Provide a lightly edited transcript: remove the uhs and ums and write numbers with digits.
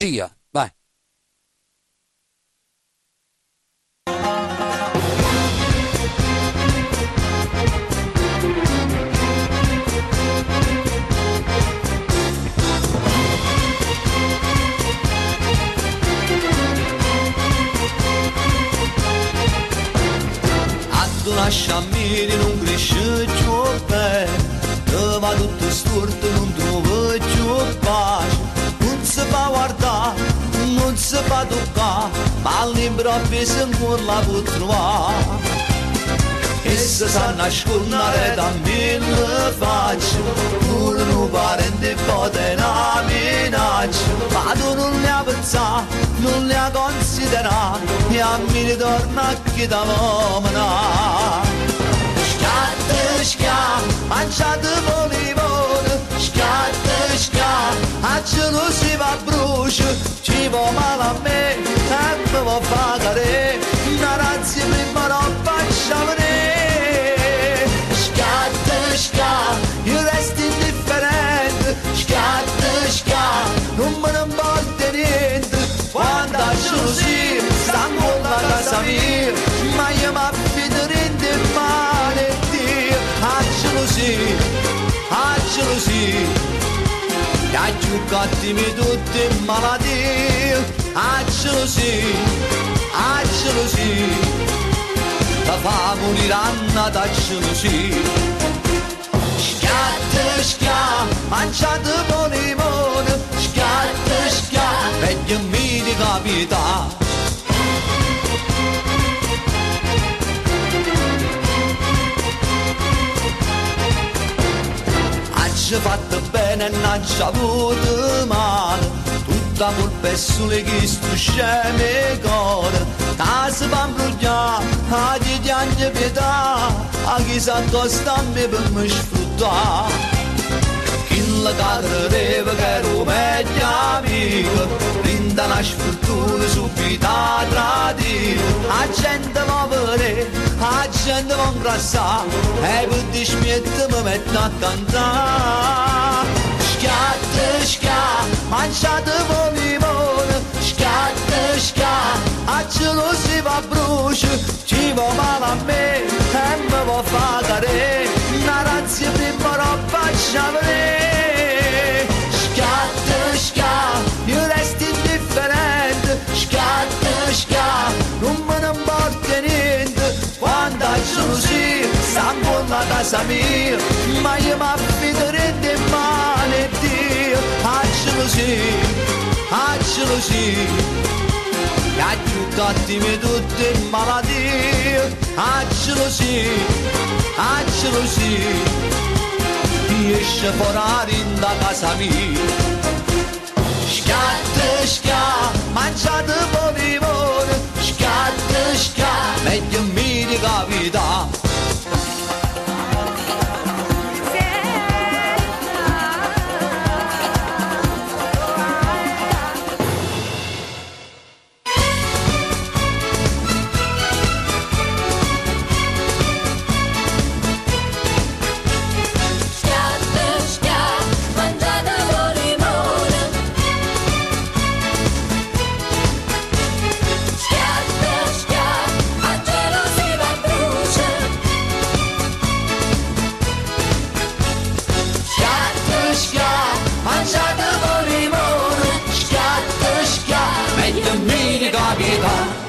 Sia, vai. Lascia miri non cresce più bene, te va tutto storto, non trovo più pace, non si fa guardare, non si fa toccare, ma all'improvviso non la può trovare. E se sa nascondere da mille facce, non parente pote una minaccia, ma tu non li hai pensato, non li hai considerati, e a me ritorna che da uomina. Scatta, scatta, mangiate volivone, scatta, scatta, a cielo si va a brucia, ci va male a me, e mi va a fare, una razza prima non faccia venire. Scatta, scatta, io resto indifferente, scatta, scatta, non me ne importa niente, quando così, stanno con la casa mia, ma io mi affido in male Dio, a gelosia, che ha giocatemi tutte in malattie, a gelosia, la fa morire Anna da gelosia. Scatta, scatta, mangiate buoni, scatta, scatta, meglio mi di capità. Ci fatto bene e non ci ha avuto male, tutta colpa è solo che sto sceme cuore, casa va imbrugliare, a chi ti hanno pietà, a chi sa costante per me sfruttare. Chi la cadreva che ero meglio amico, rinda una sfortuna subito a tradire, a gente va a vedere, a gente va a ingrassare, e per dismettere mi metto a cantare. Scatta, scatta, mangiate volivone, scatta, scatta, a cielo si va a brucia, ci va male a me, e mi va a fare, una razza prima non faccia venire. Scatta, scatta, io resto indifferente, scatta, scatta, non me ne importa niente, quando sono sì, sta con la casa mia, ma io mi affido in male Dio, a gelosia, che ha giocatemi tutte in malattie, a gelosia, esce fuori da casa mia. Scatta, scatta, mangiate volivone, scatta, scatta, meglio mi di capità. Mangiate con limone, scatta, scatta, meglio mi di capità.